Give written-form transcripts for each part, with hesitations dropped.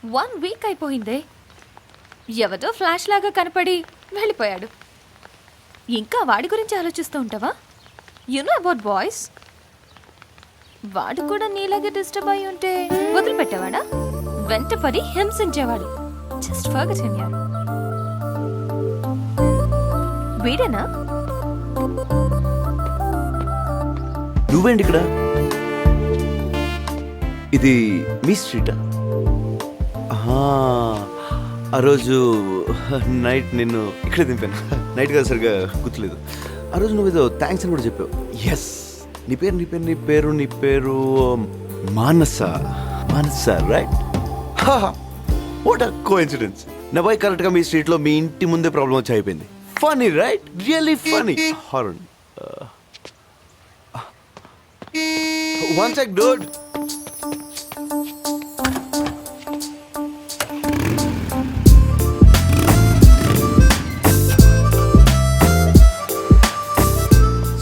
1 week అయిపోయిందే. ఎవరో flash లాగా కనపడి వెళ్ళిపోయాడు. ఇంకా వాడి గురించి ఆలోచిస్తూ ఉంటావా? You know about boys. వాడు కూడా నీలాగే డిస్టర్బ్ అయి ఉంటే వదిలిపెట్టేవాడా? వెంటపడి హింసించేవాడు. జస్ట్ ఫర్గెట్ హిమ్ యార్. వీడేనా? నువ్వేంటి ఇక్కడ? ఇది మీ స్ట్రీటా? ఆ రోజు నైట్ నిన్ను ఇక్కడ దింపాను. నైట్ కదా సరిగా గుర్తులేదు. ఆ రోజు నువ్వు ఏదో థ్యాంక్స్ అని కూడా చెప్పావు. ఎస్, నీ పేరు Manasa. Right? What a coincidence. నా బాయ్ కరెక్ట్గా మీ స్ట్రీట్లో మీ ఇంటి ముందే ప్రాబ్లం వచ్చి అయిపోయింది. Funny right? Really funny. Horror. One sec, dude.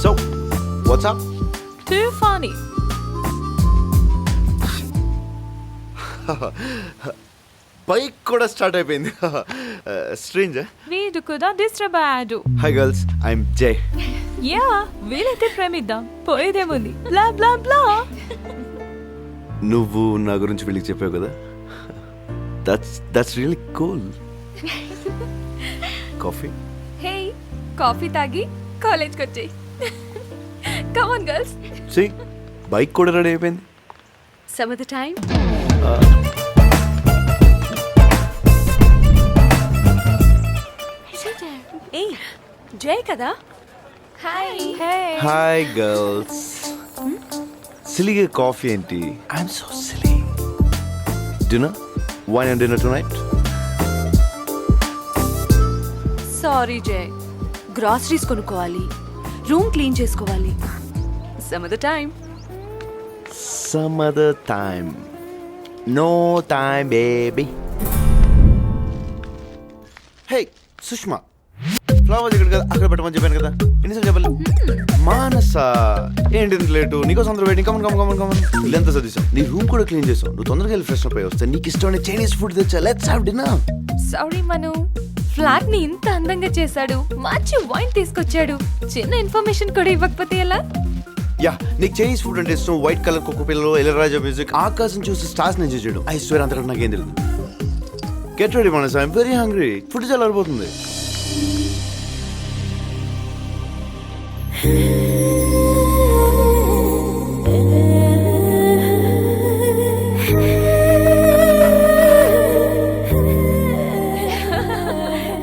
So, what's up? Too funny. Bike కూడా స్టార్ట్ అయిపోయింది. స్ట్రేంజర్. వీడు కూడా డిస్టర్బ్ అయ్యాడు. Hi girls, I'm Jai. Yeah, వీలైతే ప్రేమిద్దాం, పోయేదేముంది. బ్లా బ్లా బ్లా. నువ్వు నా గురించి వీళ్ళకి చెప్పావు కదా. That's really cool. Coffee? Hey, coffee తాగి కాలేజ్కి వచ్చేయ్. Come on girls. See, bike కూడా రెడీ అయిపోయింది. Some of the time. ఏ జై కదా. హాయ్. Hi girls. సిలీగా కాఫీ ఏంటి? I'm so silly. Dinner? Wine and dinner tonight? Sorry Jai, groceries కొనుక్కోవాలి, రూమ్ క్లీన్ చేసుకోవాలి. Some of the time. Some other time. No time, baby. Hey, Sushma, flowers ఇక్కడ కదా, అక్కడ పెట్టమని చెప్పాను కదా, ఎన్నిసార్లు చెప్పాలి? మానస, ఏంటి ఇంత లేటు? నీకోసం అందరూ వెయిటింగ్. కమన్. ఇల్లంతా చదివాం, నీ రూమ్ కూడా క్లీన్ చేసావు. నువ్వు తొందరగా వెళ్ళి ఫ్రెష్ అప్ అయ్యి వస్తే నీకు ఇష్టమైన చైనీస్ ఫుడ్ తెచ్చా. Let's have dinner. Sorry Manu, flat ని ఇంత అందంగా చేశాడు, మంచి వైన్ తీసుకొచ్చాడు, చిన్న ఇన్ఫర్మేషన్ కూడా ఇవ్వకపోతే ఎలా? యా, నీకు చైనీస్ ఫుడ్ అంటే ఇష్టం. వైట్ కలర్ కుక్క పిల్లలు, ఇళయరాజా మ్యూజిక్, ఆకాశం చూసి స్టార్స్ ఎంజాయ్ చేయడం. ఐ స్వేర్ అంతకంటే నాకేం తెలియదు. Get ready Manas, I'm very hungry. Food చాలా అరిపోతుంది.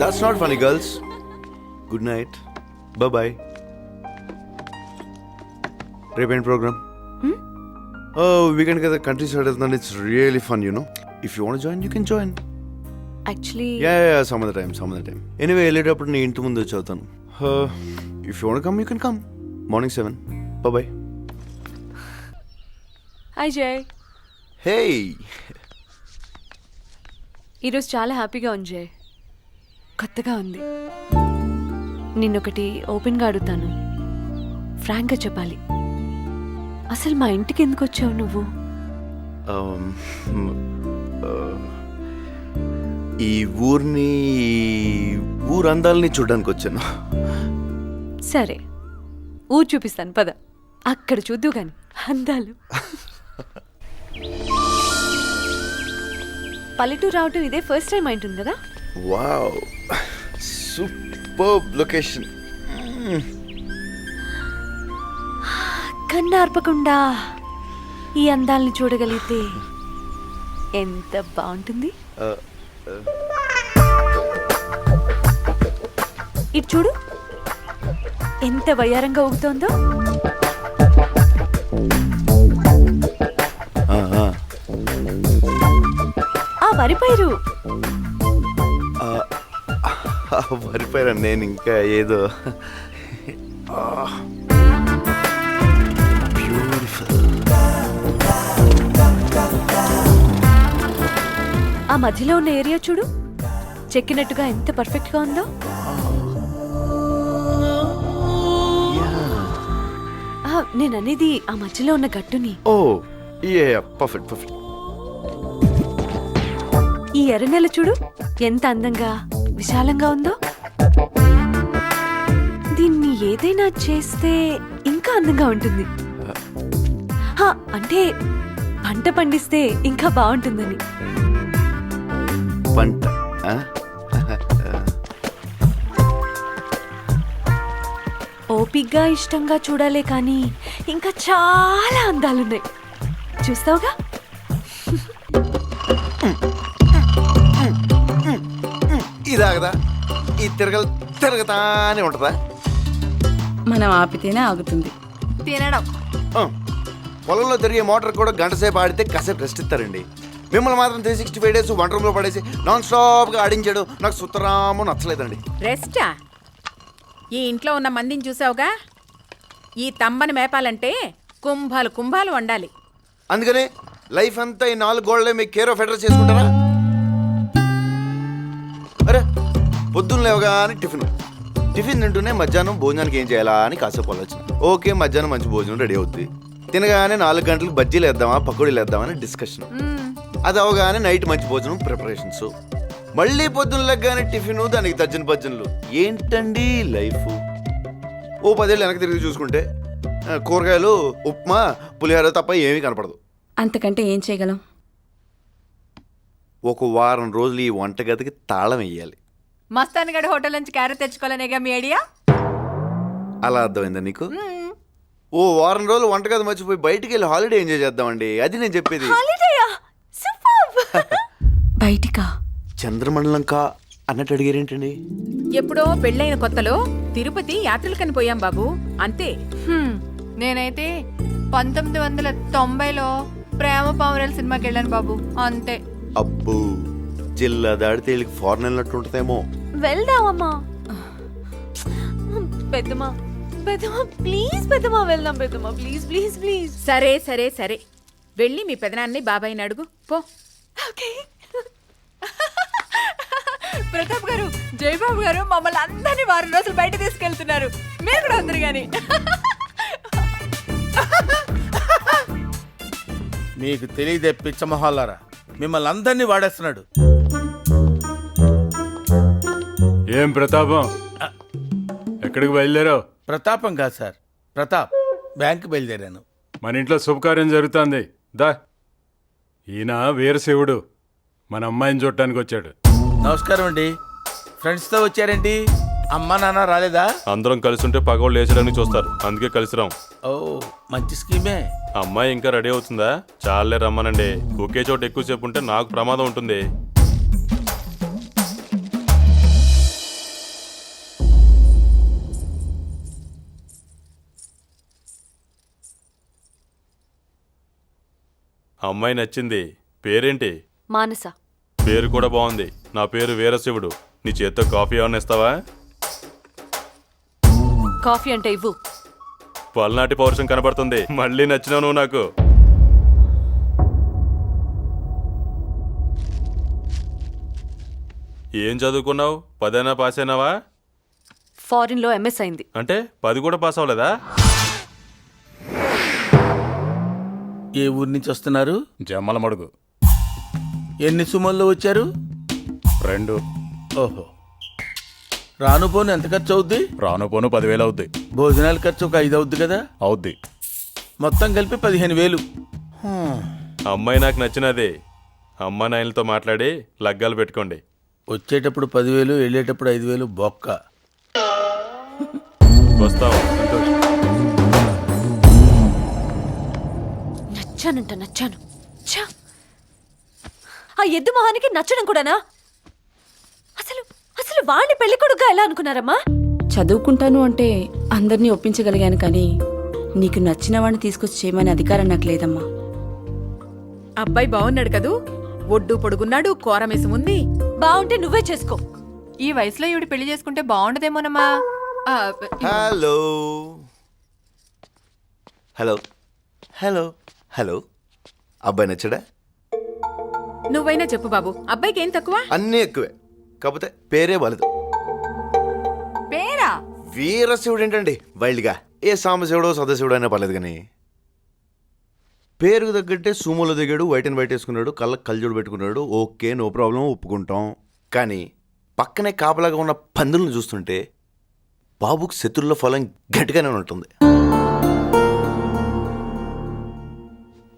That's not funny, girls. Good night. Bye-bye. రేపేంటి ప్రోగ్రామ్? వీకెండ్ కదా, కంట్రీ సైడ్ వెళ్తున్నాను. It's really fun, you know. If you want join, you can join. Actually yeah, some of the time. Anyway, వెళ్ళేటప్పుడు నీ ఇంటి ముందు వచ్చి అవుతాను. If you want come, you can come. Morning 7. Bye-bye. Hi జై. హే, ఈరోజు చాలా హ్యాపీగా ఉంది జై. కొత్తగా ఉంది. నిన్నొకటి ఓపెన్గా అడుగుతాను, ఫ్రాంక్గా చెప్పాలి. అసలు మా ఇంటికి ఎందుకు వచ్చావు నువ్వు? ఈ ఊరిని, ఊరు అందాలని చూడడానికి వచ్చాను. సరే, ఊరు చూపిస్తాను పద. అక్కడ చూద్దు గాని అందాలు. పల్లెటూరు రావటం ఇదే ఫస్ట్ టైం అయింటుంది కదా. Wow, superb location. కన్నార్పకుండా ఈ అందాల్ని చూడగలిగితే ఎంత బాగుంటుంది. ఇటు చూడు, ఎంత వయ్యారంగా ఊగుతోందో. ఆ వరి పైరు. వరిపోయారా? నేను ఇంకా ఏదో ఆ మధ్యలో ఉన్న ఏరియా చూడు, చెక్కినట్టుగా ఎంత పర్ఫెక్ట్ గా ఉందో. నేను అనేది ఆ మధ్యలో ఉన్న గట్టుని. ఓ యా, పర్ఫెక్ట్. ఈ ఎర్రనెల చూడు ఎంత అందంగా విశాలంగా ఉందో. దీన్ని ఏదైనా చేస్తే ఇంకా అందంగా ఉంటుంది. హా, అంటే పంట పండిస్తే ఇంకా బాగుంటుందని. పంట ఆ? ఓపిగ్గా ఇష్టంగా చూడాలే కానీ ఇంకా చాలా అందాలున్నాయి. చూస్తావుగా? ఇదాగదా ఈ తిరగతానే ఉంటుందా? మనం ఆపితేనే ఆగుతుంది. తినడం. ఆ, పొలంలో తిరిగే మోటార్ కూడా గంట సేపు ఆడితే కాసేపు రెస్ట్ ఇస్తారండి. మిమ్మల్ని మాత్రం 365 డేస్ వంట రూమ్లో పడేసి నాన్ స్టాప్గా ఆడించాడు నాకు సుతరాము నచ్చలేదండి. రెస్టా? ఈ ఇంట్లో ఉన్న మందిని చూసావుగా, ఈ తమ్మని మేపాలంటే కుంభాలు కుంభాలు వండాలి. అందుకని లైఫ్ అంతా ఈ 4 గోళ్ళే మీకు కేర్ ఆఫ్ అడ్రస్ చేసుకుంటారా? అరే పొద్దున్న లేవగానే టిఫిన్ తింటూనే మధ్యాహ్నం భోజనానికి ఏం చేయాలా అని కాసేపు ఆలోచన. ఓకే, మధ్యాహ్నం మంచి భోజనం రెడీ అవుద్ది. తినగానే 4 గంటలకు బజ్జీలు వేద్దామా పకోడీలు వేద్దామని డిస్కషన్. అది అవగానే నైట్ మంచి భోజనం ప్రిపరేషన్స్. మళ్ళీ పొద్దున్న లెగ్గానే టిఫిన్, దానికి తజ్జన భజ్జనలు. ఏంటండి లైఫ్? ఓ 10 ఏళ్ళు వెనక్కి తిరిగి చూసుకుంటే కూరగాయలు, ఉప్మా, పులిహోర తప్ప ఏమీ కనపడదు. అంతకంటే ఏం చేయగలం? ఒక వారం రోజులు ఈ వంటగదికి తాళం వేయాలి. మస్తాన్గఢ్ హోటల్ నుంచి క్యారెట్ తెచ్చుకోవాలనేగా మీ ఐడియా? అలా అర్థమైందా నీకు? ఓ వారం రోజులు వంటగది మర్చిపోయి బయటికి వెళ్ళి హాలిడే ఎంజాయ్ చేద్దామండి. అది నేను చెప్పేది. హాలిడేయా? సూపర్. బయటికా? చంద్రమండలంకా అన్నట్టు అడిగారేంటండి? ఎప్పుడో పెళ్ళైన కొత్తలో తిరుపతి యాత్రలకని పోయాం బాబు, అంతే. నేనైతే 1990లో ప్రేమ పావురాల సినిమాకి వెళ్ళాను బాబు, అంతే. అబ్బో, జిల్లా దాడితే వీళ్ళకి ఫారెన్ వెళ్ళినట్టు ఉంటుందేమో. వెళ్దామమ్మా. పెద్దమ్మా పెద్దమ్మా ప్లీజ్, పెద్దమ్మా వెళ్దాం. పెద్దమ్మా ప్లీజ్ ప్లీజ్ ప్లీజ్. సరే సరే సరే, వెళ్ళి మీ పెదనాన్ని బాబాయిని అడుగు పో. ఓకే. ప్రతాప్ గారు, జయబాబు గారు మమ్మల్ని అందరినీ వారం రోజులు బయట తీసుకెళ్తున్నారు. మీరు కూడా అందరు గాని. మీకు తెలియదే పిచ్చమొహాలారా, మిమ్మల్ని అందరినీ వాడేస్తున్నాడు. ఏం ప్రతాపం, ఎక్కడికి బయలుదేరావు? ప్రతాపం కాదు సార్, ప్రతాప్. బ్యాంకు బయలుదేరాను. మన ఇంట్లో శుభకార్యం జరుగుతుంది. దా, ఈయన వీరశివుడు మన అమ్మాయిని చూడటానికి వచ్చాడు. నమస్కారం అండి. ఫ్రెండ్స్తో వచ్చారేంటి? అమ్మా నాన్న రాలేదా? అందరం కలిసి ఉంటే పగవాళ్ళు లేచడానికి చూస్తారు, అందుకే కలిసిరాం. ఓ, మంచి స్కీమే. అమ్మాయి ఇంకా రెడీ అవుతుందా? చాలే రమ్మనండి. ఒకే చోట ఎక్కువసేపు ఉంటే నాకు ప్రమాదం ఉంటుంది. అమ్మాయి నచ్చింది. పేరేంటి? మానస. పేరు కూడా బాగుంది. నా పేరు వీరశివుడు. నీ చేత్తో కాఫీ ఏమన్నా ఇస్తావా? కాఫీ అంటే ఇవ్వు. పల్నాటి పౌరుషం కనబడుతుంది. మళ్ళీ నచ్చినావు నువ్వు నాకు. ఏం చదువుకున్నావు? 10 పాస్ అయినావా? ఫారిన్ లో ఎంఎస్ అయింది. అంటే 10 కూడా పాస్ అవ్వలేదా? ఏ ఊరి నుంచి వస్తున్నారు? జమ్మల మడుగు. ఎన్ని సుమల్లో వచ్చారు? 2. ఓహో. రాను పోను ఎంత ఖర్చు అవుద్ది? రాను పోను 10,000 అవుద్ది. భోజనాల ఖర్చు ఒక 5 అవుద్ది కదా? అవుద్ది. మొత్తం కలిపి 15,000. అమ్మాయి నాకు నచ్చినదే. అమ్మ నాయనలతో మాట్లాడి లగ్గాలు పెట్టుకోండి. వచ్చేటప్పుడు 10,000, వెళ్ళేటప్పుడు 5,000 బొక్క. వస్తావా? సంతోష్. నచ్చాను. ఛ! ఆ ఎద్దు మొహానికి నచ్చడం కూడానా? అసలు వాణ్ణి పెళ్లి కొడుకుగా ఎలా అనుకున్నారమ్మా? చదువుకుంటాను అంటే అందరినీ ఒప్పించగలిగాను, కానీ నీకు నచ్చిన వాడిని తీసుకొచ్చి చేయమనే అధికారం నాకు లేదమ్మా. అబ్బాయి బాగున్నాడు కదూ, ఒడ్డు పొడుగున్నాడు, కోరమేసం ఉంది. బాగుంటే నువ్వే చేసుకో. ఈ వయసులో ఈవిడ పెళ్లి చేసుకుంటే బాగుండదేమోనమ్మా. హలో హలో హలో హలో, అబ్బాయి నచ్చాడా? నువ్వైనా చెప్పు బాబు, అబ్బాయికి ఏం తక్కువ? అన్నీ ఎక్కువే, కాకపోతే పేరే వలదు. పేరా? వీరశివుడు ఏంటండి వైల్డ్గా? ఏ సాంబశివుడో సదాశివుడో అయినా పర్లేదు కానీ పేరుకు తగ్గట్టే సూమోలో దిగాడు, వైట్ అండ్ వైట్ వేసుకున్నాడు, కళ్ళకి కళ్ళజోడు పెట్టుకున్నాడు. ఓకే, నో ప్రాబ్లం, ఒప్పుకుంటాం. కానీ పక్కనే కాపలాగా ఉన్న పందులను చూస్తుంటే బాబుకు శత్రువుల ఫలం గట్టిగానే ఉంటుంది.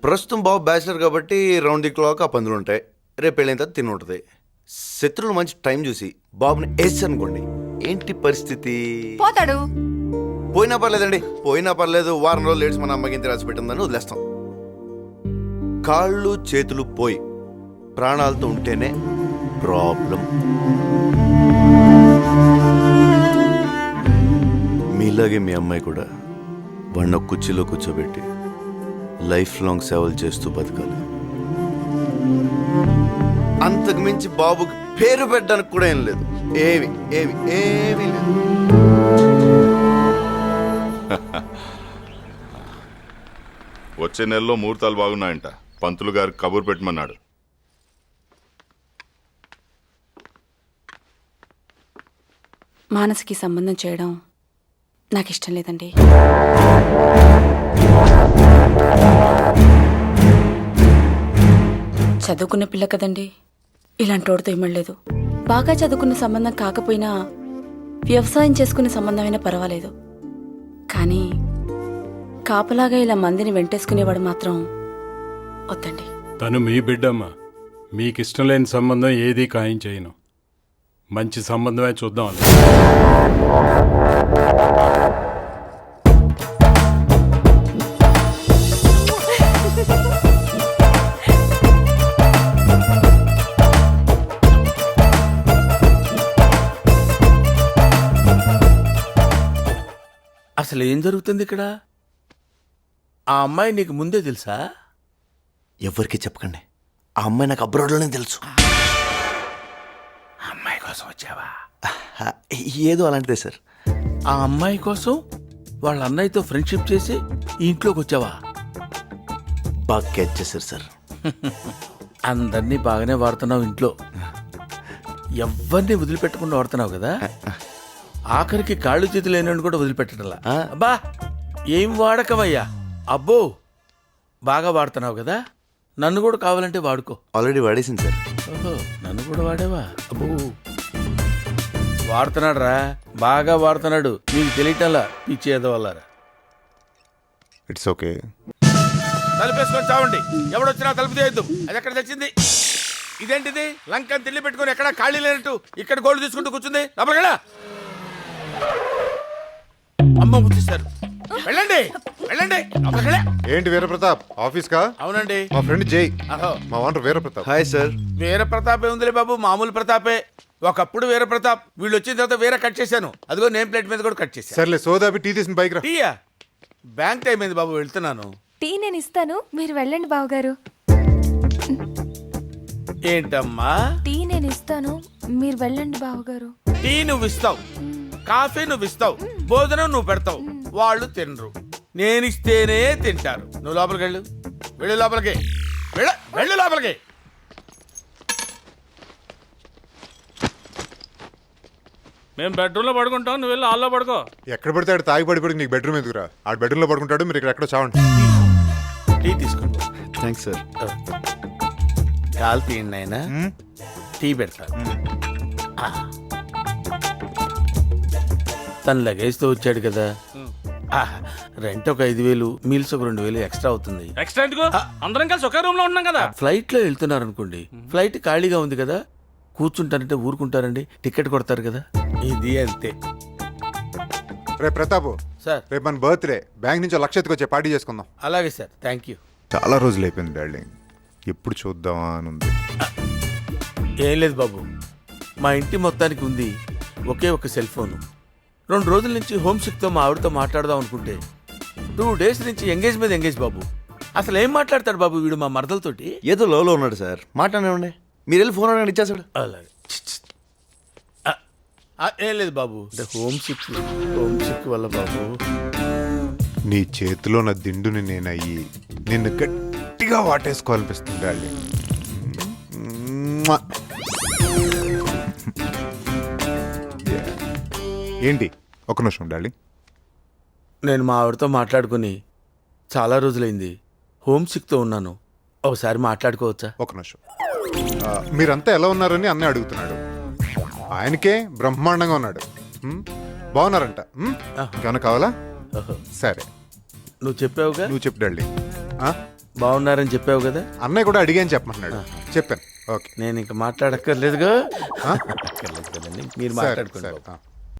ప్రస్తుతం బాబు బ్యాచిలర్ కాబట్టి రౌండ్ ది క్లాక్ ఆ పందులు ఉంటాయి. రేపు పెళ్ళైన తర్వాత తిని ఉంటుంది. శత్రువులు మంచి టైం చూసి బాబుని వేసి అనుకోండి, ఏంటి పరిస్థితి? పోతాడు. పోయినా పర్లేదండి, పోయినా పర్లేదు, వారం రోజులు లేట్స్ మన అమ్మకి ఇంత రాసి పెట్టిందని వదిలేస్తాం. కాళ్ళు చేతులు పోయి ప్రాణాలతో ఉంటేనే ప్రాబ్లం. మీలాగే మీ అమ్మాయి కూడా వాడిన కుర్చీలో కూర్చోబెట్టి లైఫ్ లాంగ్ సేవలు చేస్తూ బతకాలి. అంతకు మించి బాబుకి పేరు పెట్టడానికి కూడా ఏం లేదు. ఏమి ఏమి ఏమీ లేదు. వచ్చే నెలలో ముహూర్తాలు బాగున్నాయంట. పంతులు గారు కబురు పెట్టమన్నాడు. మానసికి సంబంధం చేయడం నాకు ఇష్టం లేదండి. చదువుకున్న పిల్ల కదండి, ఇలాంటి వాడితో ఇమ్మలేదు. బాగా చదువుకున్న సంబంధం కాకపోయినా వ్యవసాయం చేసుకునే సంబంధమైనా పర్వాలేదు. కానీ కాపలాగా ఇలా మందిని వెంటేసుకునేవాడు మాత్రం వద్దండి. తను మీ బిడ్డమ్మా. మీకిష్టం లేని సంబంధం ఏదీ ఖాయం చేయను. మంచి సంబంధమే చూద్దాం. అసలు ఏం జరుగుతుంది ఇక్కడ? ఆ అమ్మాయి నీకు ముందే తెలుసా? ఎవరికి చెప్పకండి. ఆ అమ్మాయి నాకు అబ్రాడ్లోనే తెలుసు. అమ్మాయి కోసం వచ్చావా? ఏదో అలాంటిదే సార్. ఆ అమ్మాయి కోసం వాళ్ళ అన్నయ్యతో ఫ్రెండ్షిప్ చేసి ఈ ఇంట్లోకి వచ్చావా? బాగా క్యాచ్ చేశారు సార్. అందరినీ బాగానే వాడుతున్నావు ఇంట్లో. ఎవరిని వదిలిపెట్టకుండా వాడుతున్నావు కదా. ఆఖరికి కాళ్ళు చేతులు లేని కూడా వదిలిపెట్టడంలా. అబ్బా ఏం వాడకవయ్యా. అబ్బో బాగా వాడుతున్నావు కదా. నన్ను కూడా కావాలంటే వాడుకో. ఆల్రెడీ వాడేసింది సార్. ఓహో, నన్ను కూడా వాడేవా? అబ్బో వాడుతున్నాడు రా, బాగా వాడుతున్నాడు. నీకు తెలియటంలా పిచ్చేదో వల్లరా. It's okay. తలుపేసుకొని చావండి. ఎవడొచ్చినా తలుపు తీయద్దు. అది ఎక్కడ తెచ్చింది? ఇదేంటిది? లంకని తిల్లి పెట్టుకుని ఎక్కడ ఖాళీ లేనట్టు ఇక్కడ గోల్డ్ తీసుకుంటూ కూర్చుంది. లోపలికెళ్ళా. అమ్మ ముట్టిస్తారు. వెళ్ళండి వెళ్ళండి. లోపలికెళ్ళా. ఏంటి వీరప్రతాప్ ఆఫీస్ కా? అవునండి. మా ఫ్రెండ్ జై, అహో, మా owner Veerapratap. Hi sir. Veera ప్రతాపే ఉందిలే బాబు, మామూలు ప్రతాపే. ఒకప్పుడు వీర ప్రతాప్, వీళ్ళు వచ్చిన తర్వాత వీర కట్ చేశాను. అదిగో నేమ్ ప్లేట్ మీద కూడా కట్ చేశాను. సర్లే సోదాపి టీ తీసిన బైక్ రా. టీయా? బ్యాంక్ టైం అయింది బాబు, వెళ్తున్నాను. టీ నేను ఇస్తాను, మీరు వెళ్ళండి బావగారు. ఏంటమ్మా? టీ నేను ఇస్తాను, మీరు వెళ్ళండి బావగారు. టీ నువ్వు ఇస్తావు, కాఫీ నువ్వు ఇస్తావు, భోజనం నువ్వు పెడతావు, వాళ్ళు తినరు. నేనిస్తేనే తింటారు. నువ్వు లోపలికి వెళ్ళు. వెళ్ళు లోపలికి. వెళ్ళు లోపలికి. మేము బెడ్రూమ్లో పడుకుంటాం, నువ్వు వెళ్ళి హాల్లో పడుకో. ఎక్కడ పడితే ఆడు తాగి పడిపోయి నీకు బెడ్రూమ్ ఎందుకురా? ఆ బెడ్రూమ్ లో పడుకుంటాడు, మీరు ఇక్కడ ఎక్కడో చావండి. టీ తీసుకోండి. Thanks sir. కాలు తీయండి నాయనా. టీ పెడతాను. తను లగేజ్తో వచ్చాడు కదా. రెంట్ ఒక 5,000, మీల్స్ ఒక 2,000 ఎక్స్ట్రా అవుతుంది. ఎక్స్ట్రా ఎందుకు? అందరం కలిసి ఒకే రూమ్ లో ఉన్నాం కదా. ఫ్లైట్ లో వెళ్తున్నారు అనుకోండి, ఫ్లైట్ ఖాళీగా ఉంది కదా, కూర్చుంటారంటే ఊరుకుంటారండి, టికెట్ కొడతారు కదా. ఇది అంతే. రే ప్రతాప్ సార్. రేపు మన బర్త్డే, బ్యాంక్ నుంచి 1,00,000 ఎత్తుకొచ్చే పార్టీ చేసుకుందాం. అలాగే సార్, థ్యాంక్ యూ. చాలా రోజులు అయిపోయింది డార్లింగ్, ఎప్పుడు చూద్దామా అని ఉంది. ఏం లేదు బాబు, మా ఇంటి మొత్తానికి ఉంది ఒకే ఒక సెల్ ఫోను. 2 రోజుల నుంచి హోమ్ సిక్తో మా ఆవిడతో మాట్లాడదాం అనుకుంటే 2 డేస్ నుంచి ఎంగేజ్ మీద ఎంగేజ్ బాబు. అసలు ఏం మాట్లాడతాడు బాబు వీడు మా మరదలతోటి? ఏదో లోలో ఉన్నాడు సార్, మాట్లాడండి. మీరు వెళ్ళి ఫోన్ అడగండి, ఇచ్చేసాడు. అలాగే. ఏం లేదు బాబు, హోమ్ సిక్ వల్ల బాబు. నీ చేతిలో నా దిండుని నేనయ్యి నిన్ను గట్టిగా వాటేసుకోవాలనిపిస్తుంది డార్లింగ్. ఏంటి ఒక నిమిషం డార్లింగ్. నేను మా ఆవిడతో మాట్లాడుకుని చాలా రోజులైంది. హోమ్ సిక్తో ఉన్నాను, ఒకసారి మాట్లాడుకోవచ్చా? ఒక నిమిషం. మీరంతా ఎలా ఉన్నారని అన్నయ్య అడుగుతున్నాడు. ఆయనకే బ్రహ్మాండంగా ఉన్నాడు. బాగున్నారంట. ఇంకేమన్నా కావాలా? ఓహో. సరే నువ్వు చెప్పావుగా, నువ్వు చెప్పు డాడీ. బాగున్నారని చెప్పావు కదా. అన్నయ్య కూడా అడిగాని చెప్పమంటున్నాడు. చెప్పాను. ఓకే నేను ఇంకా మాట్లాడక్కర్లేదుగా. అక్కర్లేదు కదండి, మీరు సరే మాట్లాడుకోండి. సరే